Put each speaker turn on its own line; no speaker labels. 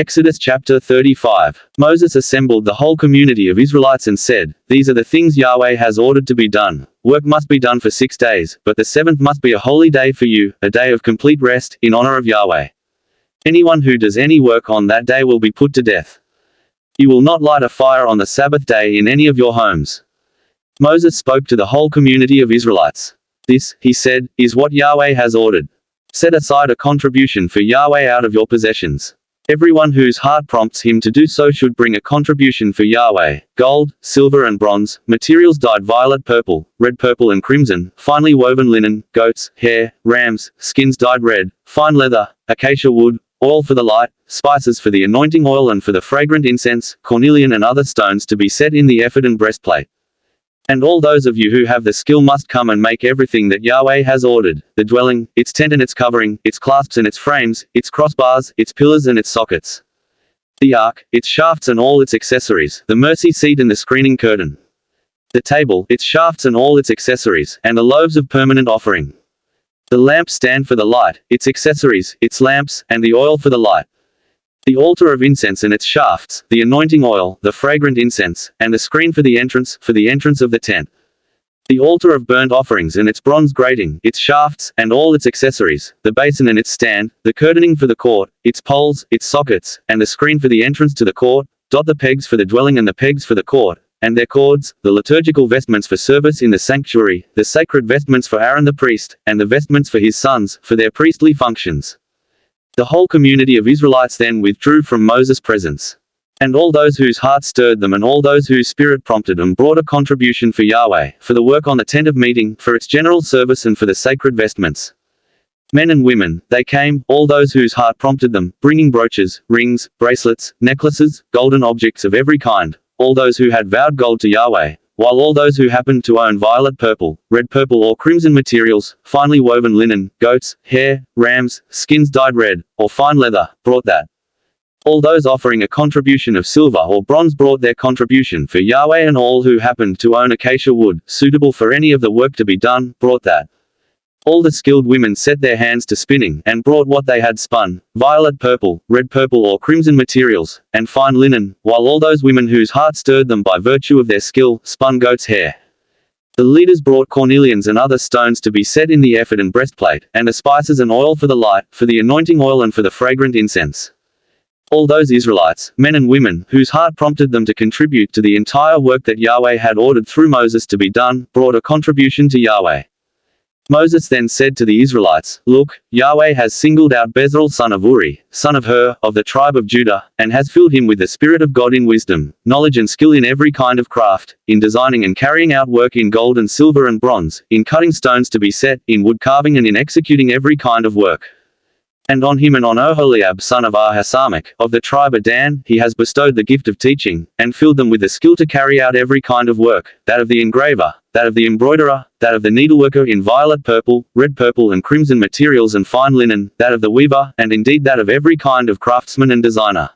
Exodus chapter 35. Moses assembled the whole community of Israelites and said, "These are the things Yahweh has ordered to be done. Work must be done for 6 days, but the seventh must be a holy day for you, a day of complete rest, in honor of Yahweh. Anyone who does any work on that day will be put to death. You will not light a fire on the Sabbath day in any of your homes." Moses spoke to the whole community of Israelites. "This," he said, "is what Yahweh has ordered. Set aside a contribution for Yahweh out of your possessions. Everyone whose heart prompts him to do so should bring a contribution for Yahweh: gold, silver and bronze, materials dyed violet purple, red purple and crimson, finely woven linen, goats, hair, rams, skins dyed red, fine leather, acacia wood, oil for the light, spices for the anointing oil and for the fragrant incense, cornelian and other stones to be set in the ephod and breastplate. And all those of you who have the skill must come and make everything that Yahweh has ordered: the dwelling, its tent and its covering, its clasps and its frames, its crossbars, its pillars and its sockets, the ark, its shafts and all its accessories, the mercy seat and the screening curtain, the table, its shafts and all its accessories, and the loaves of permanent offering, the lamp stand for the light, its accessories, its lamps, and the oil for the light, the altar of incense and its shafts, the anointing oil, the fragrant incense, and the screen for the entrance of the tent, the altar of burnt offerings and its bronze grating, its shafts, and all its accessories, the basin and its stand, the curtaining for the court, its poles, its sockets, and the screen for the entrance to the court, the pegs for the dwelling and the pegs for the court, and their cords, the liturgical vestments for service in the sanctuary, the sacred vestments for Aaron the priest, and the vestments for his sons, for their priestly functions." The whole community of Israelites then withdrew from Moses' presence. And all those whose heart stirred them and all those whose spirit prompted them brought a contribution for Yahweh, for the work on the tent of meeting, for its general service and for the sacred vestments. Men and women, they came, all those whose heart prompted them, bringing brooches, rings, bracelets, necklaces, golden objects of every kind, all those who had vowed gold to Yahweh, while all those who happened to own violet purple, red purple or crimson materials, finely woven linen, goats, hair, rams, skins dyed red, or fine leather, brought that. All those offering a contribution of silver or bronze brought their contribution for Yahweh, and all who happened to own acacia wood, suitable for any of the work to be done, brought that. All the skilled women set their hands to spinning, and brought what they had spun, violet purple, red purple or crimson materials, and fine linen, while all those women whose heart stirred them by virtue of their skill, spun goat's hair. The leaders brought cornelians and other stones to be set in the ephod and breastplate, and the spices and oil for the light, for the anointing oil and for the fragrant incense. All those Israelites, men and women, whose heart prompted them to contribute to the entire work that Yahweh had ordered through Moses to be done, brought a contribution to Yahweh. Moses then said to the Israelites, "Look, Yahweh has singled out Bezalel son of Uri, son of Hur, of the tribe of Judah, and has filled him with the Spirit of God in wisdom, knowledge and skill in every kind of craft, in designing and carrying out work in gold and silver and bronze, in cutting stones to be set, in wood carving and in executing every kind of work. And on him and on Oholiab son of Ahisamach, of the tribe of Dan, he has bestowed the gift of teaching, and filled them with the skill to carry out every kind of work, that of the engraver, that of the embroiderer, that of the needleworker in violet purple, red purple and crimson materials and fine linen, that of the weaver, and indeed that of every kind of craftsman and designer."